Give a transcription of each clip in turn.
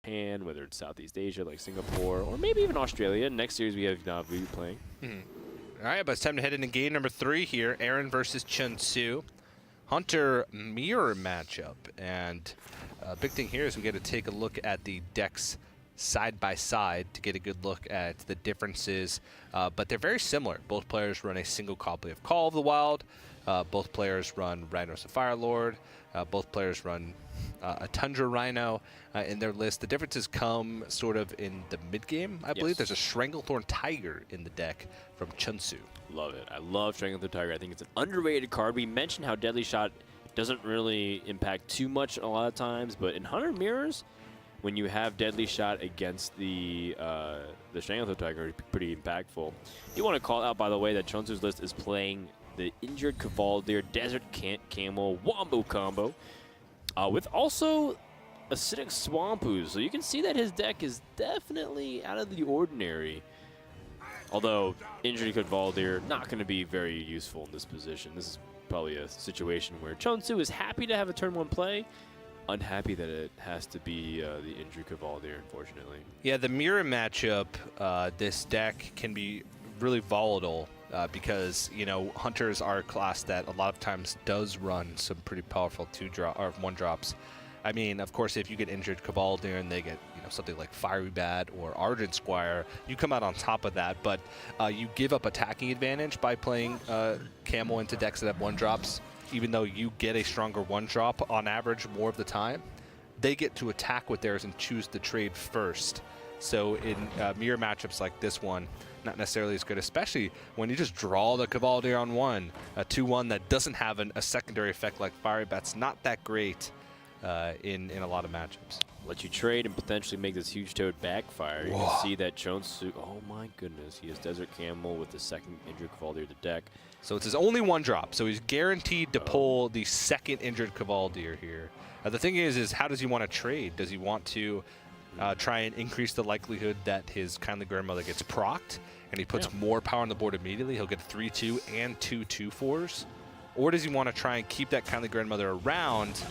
Japan, whether it's Southeast Asia like Singapore, or maybe even Australia. Next series we have Navu playing. All right, but it's time to head into game number 3 here. Aaron versus Che0nsu. Hunter mirror matchup. And big thing here is we get to take a look at the decks side by side to get a good look at the differences. But they're very similar. Both players run a single copy of Call of the Wild. Both players run Rhinos of Firelord. Both players run a Tundra Rhino in their list. The differences come sort of in the mid-game, I believe. There's a Stranglethorn Tiger in the deck from Che0nsu. Love it. I love Stranglethorn Tiger. I think it's an underrated card. We mentioned how Deadly Shot doesn't really impact too much a lot of times, but in Hunter Mirrors, when you have Deadly Shot against the Stranglethorn Tiger, it's pretty impactful. You want to call out, by the way, that Che0nsu's list is playing the injured Cavaldier Desert Camel Wombo combo with also Acidic Swampoos. So you can see that his deck is definitely out of the ordinary. Although injured Cavaldier not going to be very useful in this position. This is probably a situation where Che0nsu is happy to have a turn 1 play, unhappy that it has to be the injured Cavaldier, unfortunately. Yeah, the mirror matchup, this deck can be really volatile. Because, you know, Hunters are a class that a lot of times does run some pretty powerful 1-drops. I mean, of course, if you get injured Cavaldier and they get, you know, something like Fiery Bat or Argent Squire, you come out on top of that. But you give up attacking advantage by playing Camel into decks that have 1-drops, even though you get a stronger 1-drop on average more of the time. They get to attack with theirs and choose to trade first. So in mirror matchups like this one, not necessarily as good, especially when you just draw the Cavaldier on 1, a 2-1 that doesn't have a secondary effect like Fiery Bat's not that great in a lot of matchups. Let you trade and potentially make this huge toad backfire. You can see that Che0nsu, oh my goodness, he has Desert Camel with the second injured Cavaldier to deck. So it's his only 1-drop, so he's guaranteed to pull the second injured Cavaldier here. The thing is how does he want to trade? Does he want to try and increase the likelihood that his Kindly Grandmother gets procced and he puts more power on the board immediately? He'll get 3-2 and 2 2-4s. Or does he want to try and keep that Kindly Grandmother around?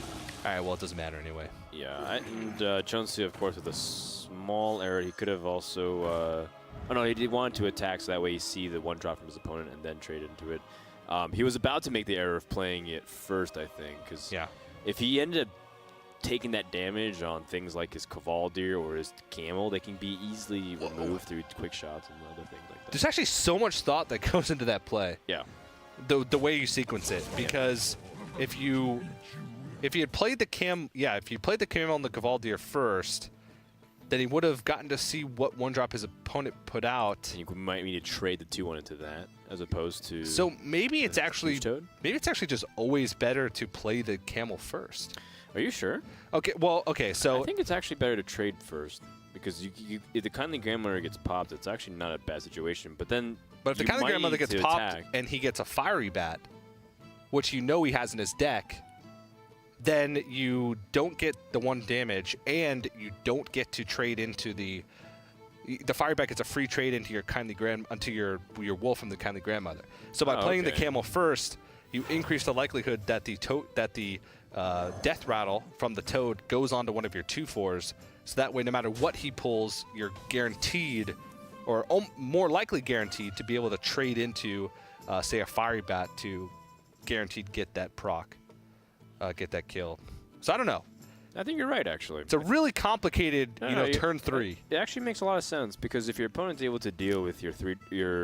All right, well, it doesn't matter anyway. Yeah, and Che0nsu, of course, with a small error, he could have also... oh, no, he wanted to attack, so that way you see the 1-drop from his opponent and then trade into it. He was about to make the error of playing it first, I think, because if he ended up taking that damage on things like his Cavaldier or his Camel, they can be easily removed through quick shots and other things like that. There's actually so much thought that goes into that play. Yeah. The way you sequence it, because if you had played the Camel and the Cavaldier first, then he would have gotten to see what 1-drop his opponent put out. And you might need to trade the 2-1 into that, as opposed to. So maybe it's actually just always better to play the Camel first. Are you sure? Okay, well, okay, so... I think it's actually better to trade first, because if the Kindly Grandmother gets popped, it's actually not a bad situation, but then... But if the Kindly Grandmother gets popped and he gets a Fiery Bat, which you know he has in his deck, then you don't get the 1 damage, and you don't get to trade into the Fiery Bat gets a free trade into your your Wolf from the Kindly Grandmother. So by playing the Camel first, you increase the likelihood that the Death Rattle from the Toad goes onto one of your 2-4s, so that way no matter what he pulls, you're guaranteed, or more likely guaranteed, to be able to trade into, say, a Fiery Bat to guaranteed get that proc, get that kill. So I don't know. I think you're right, actually. It's a really complicated, turn 3. It actually makes a lot of sense, because if your opponent's able to deal with your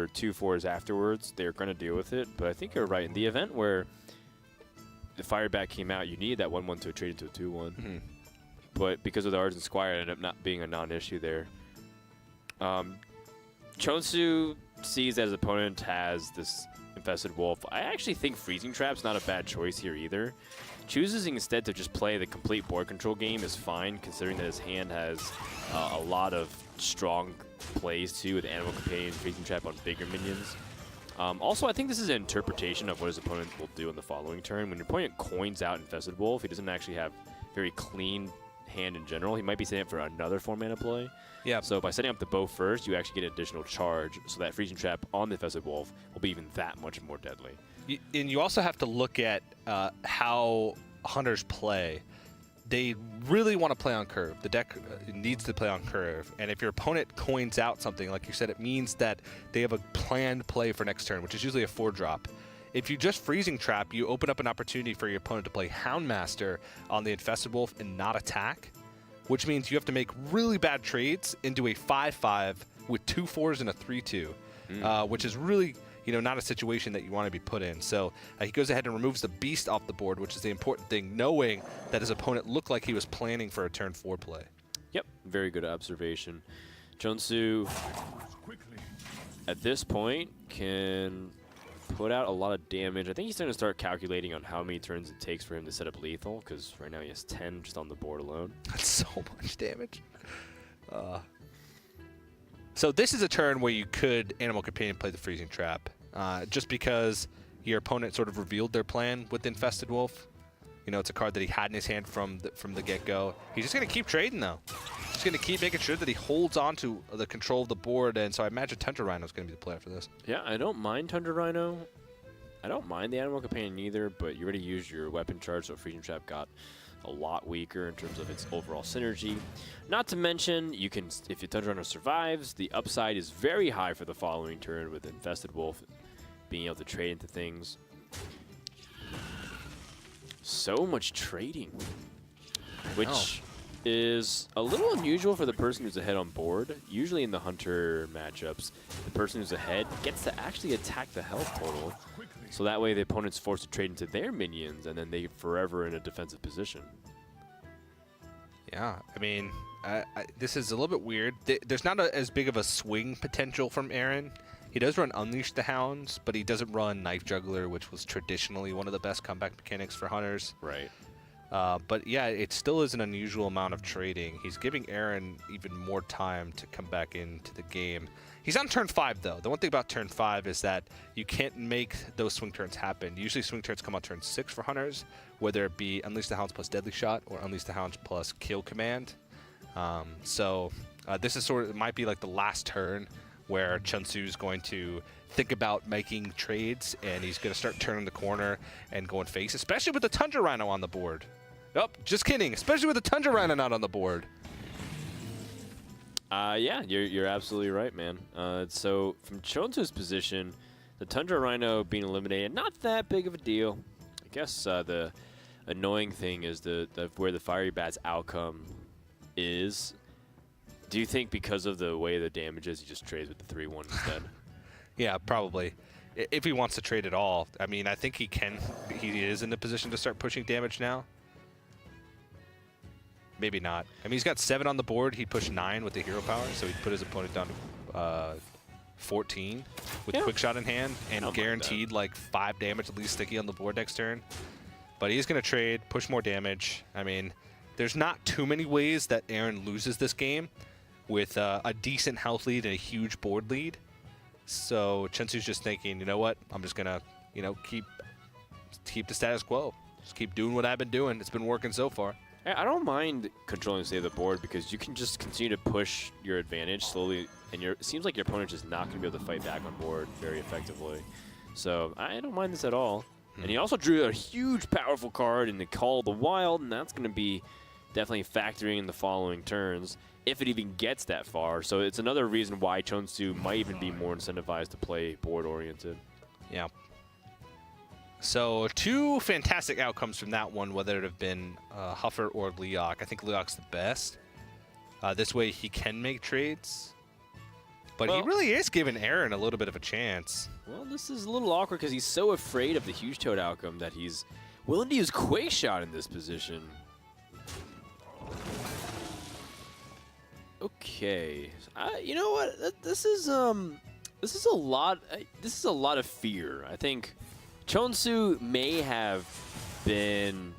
2-4s afterwards, they're going to deal with it. But I think you're right. In the event where the Fire Bat came out, you needed that 1-1 to trade into a 2-1. But because of the Argent Squire, it ended up not being a non-issue there. Che0nsu sees that his opponent has this Infested Wolf. I actually think Freezing Trap's not a bad choice here either. Chooses instead to just play the complete board control game is fine, considering that his hand has a lot of strong plays too, with Animal Companion, Freezing Trap on bigger minions. Also, I think this is an interpretation of what his opponent will do in the following turn. When your opponent coins out Infested Wolf, he doesn't actually have very clean hand in general. He might be setting up for another 4-mana play. Yeah. So by setting up the bow first, you actually get an additional charge, so that Freezing Trap on the Infested Wolf will be even that much more deadly. And you also have to look at how Hunters play. they really want to play on curve. The deck needs to play on curve. And if your opponent coins out something, like you said, it means that they have a planned play for next turn, which is usually a 4-drop. If you just freezing trap, you open up an opportunity for your opponent to play Houndmaster on the Infested Wolf and not attack, which means you have to make really bad trades into a 5-5 with 2 4s and a 3-2, which is really, not a situation that you want to be put in. So he goes ahead and removes the Beast off the board, which is the important thing, knowing that his opponent looked like he was planning for a turn 4 play. Yep, very good observation. Che0nsu, at this point, can put out a lot of damage. I think he's going to start calculating on how many turns it takes for him to set up lethal, because right now he has 10 just on the board alone. That's so much damage. So this is a turn where you could Animal Companion play the Freezing Trap, just because your opponent sort of revealed their plan with Infested Wolf. It's a card that he had in his hand from the get-go. He's just going to keep trading, though. He's going to keep making sure that he holds on to the control of the board, and so I imagine Tundra Rhino is going to be the play after this. Yeah, I don't mind Tundra Rhino. I don't mind the Animal Companion either, but you already used your weapon charge, so Freezing Trap got a lot weaker in terms of its overall synergy. Not to mention, you can, if your Tundra Rhino survives, the upside is very high for the following turn with Infested Wolf being able to trade into things. So much trading, which is a little unusual for the person who's ahead on board. Usually in the Hunter matchups, the person who's ahead gets to actually attack the health total, so that way the opponent's forced to trade into their minions, and then they're forever in a defensive position. Yeah, I mean, this is a little bit weird. There's not as big of a swing potential from Aaron. He does run Unleash the Hounds, but he doesn't run Knife Juggler, which was traditionally one of the best comeback mechanics for Hunters. Right. But yeah, it still is an unusual amount of trading. He's giving Aaron even more time to come back into the game. He's on turn 5, though. The one thing about turn 5 is that you can't make those swing turns happen. Usually swing turns come on turn 6 for Hunters, whether it be Unleash the Hounds plus Deadly Shot or Unleash the Hounds plus Kill Command. This is it might be like the last turn where Che0nsu is going to think about making trades, and he's going to start turning the corner and going face, especially with the Tundra Rhino on the board. Oh, just kidding. Especially with the Tundra Rhino not on the board. Yeah, you're absolutely right, man. So from Che0nsu's position, the Tundra Rhino being eliminated, not that big of a deal. I guess the annoying thing is where the Fiery Bat's outcome is. Do you think because of the way the damage is, he just trades with the 3-1 instead? Yeah, probably. If he wants to trade at all. I mean, I think he can. He is in the position to start pushing damage now. Maybe not. I mean, he's got 7 on the board. He'd push 9 with the hero power, so he'd put his opponent down to 14 with Quick Shot in hand, and guaranteed like 5 damage at least sticky on the board next turn. But he's going to trade, push more damage. I mean, there's not too many ways that Aaron loses this game with a decent health lead and a huge board lead. So Che0nsu's just thinking, you know what? I'm just going to, keep the status quo. Just keep doing what I've been doing. It's been working so far. I don't mind controlling, say, the board, because you can just continue to push your advantage slowly, and it seems like your opponent is not going to be able to fight back on board very effectively. So I don't mind this at all. And he also drew a huge, powerful card in the Call of the Wild, and that's going to be definitely factoring in the following turns, if it even gets that far. So it's another reason why Che0nsu might even be more incentivized to play board-oriented. Yeah. So 2 fantastic outcomes from that one, whether it have been Huffer or Leok. I think Leok's the best. This way he can make trades. But he really is giving Aaron a little bit of a chance. Well, this is a little awkward because he's so afraid of the Huge Toad outcome that he's willing to use Quake Shot in this position. Okay, you know what? This is a lot. This is a lot of fear. I think Che0nsu may have been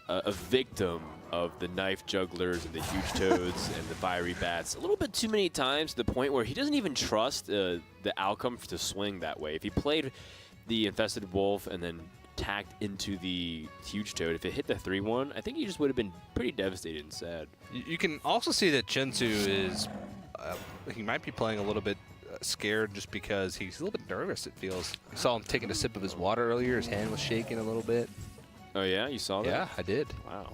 a victim of the Knife Jugglers and the Huge Toads and the Fiery Bats a little bit too many times, to the point where he doesn't even trust the outcome to swing that way. If he played the Infested Wolf and then tacked into the Huge Toad, if it hit the 3-1, I think he just would have been pretty devastated and sad. You can also see that Che0nsu is, he might be playing a little bit scared just because he's a little bit nervous, it feels. I saw him taking a sip of his water earlier. His hand was shaking a little bit. Oh, yeah? You saw that? Yeah, I did. Wow.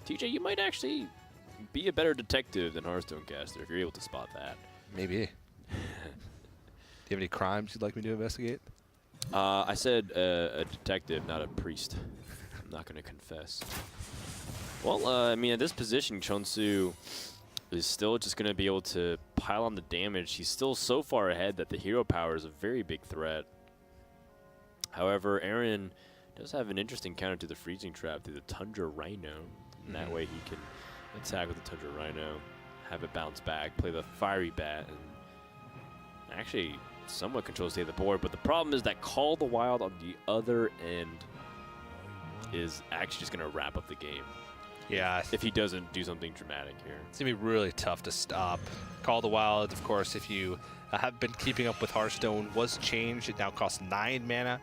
TJ, you might actually be a better detective than Hearthstone caster if you're able to spot that. Maybe. Do you have any crimes you'd like me to investigate? I said a detective, not a priest. I'm not going to confess. Well, I mean, at this position, Che0nsu is still just going to be able to pile on the damage. He's still so far ahead that the hero power is a very big threat. However, Aaron does have an interesting counter to the freezing trap through the Tundra Rhino. And that way he can attack with the Tundra Rhino, have it bounce back, play the Fiery Bat, and actually somewhat control state of the board. But the problem is that Call of the Wild on the other end is actually just going to wrap up the game. Yeah. If he doesn't do something dramatic here. It's going to be really tough to stop. Call of the Wild, of course, if you have been keeping up with Hearthstone, was changed. It now costs 9 mana.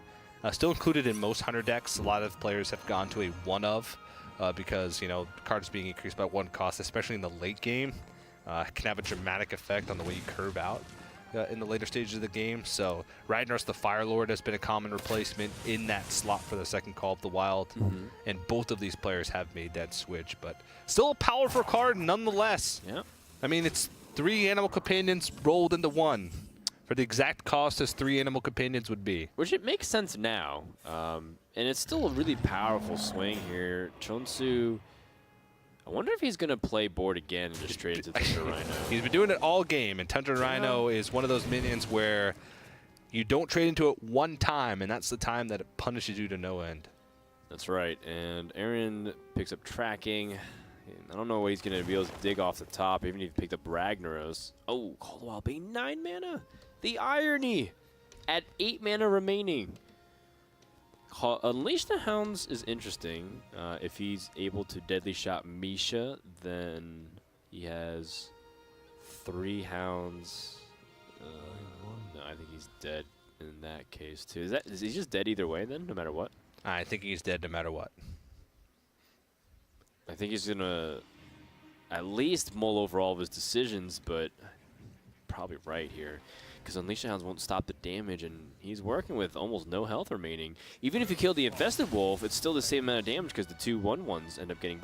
Still included in most Hunter decks. A lot of players have gone to a 1 of because, you know, cards being increased by 1 cost, especially in the late game, can have a dramatic effect on the way you curve out in the later stages of the game. So Ragnar's the Fire Lord has been a common replacement in that slot for the second Call of the Wild. And both of these players have made that switch, but still a powerful card nonetheless. Yeah. I mean, it's 3 Animal Companions rolled into 1 for the exact cost as 3 Animal Companions would be. Which it makes sense now. And it's still a really powerful swing here. Che0nsu, I wonder if he's going to play board again and just straight into Tundra Rhino. He's been doing it all game, and Tundra Rhino is one of those minions where you don't trade into it 1 time, and that's the time that it punishes you to no end. That's right. And Aaron picks up tracking. I don't know what he's going to be able to dig off the top, even if he picked up Ragnaros. Oh, Call of the Wild being 9 mana. The irony at 8 mana remaining. Unleash the Hounds is interesting. If he's able to deadly shot Misha, then he has 3 Hounds. No, I think he's dead in that case too. Is he just dead either way then, no matter what? I think he's dead no matter what. I think he's gonna at least mull over all of his decisions, but probably right here. Because Unleash the Hounds won't stop the damage, and he's working with almost no health remaining. Even if you kill the Infested Wolf, it's still the same amount of damage because the 2/1/1s end up getting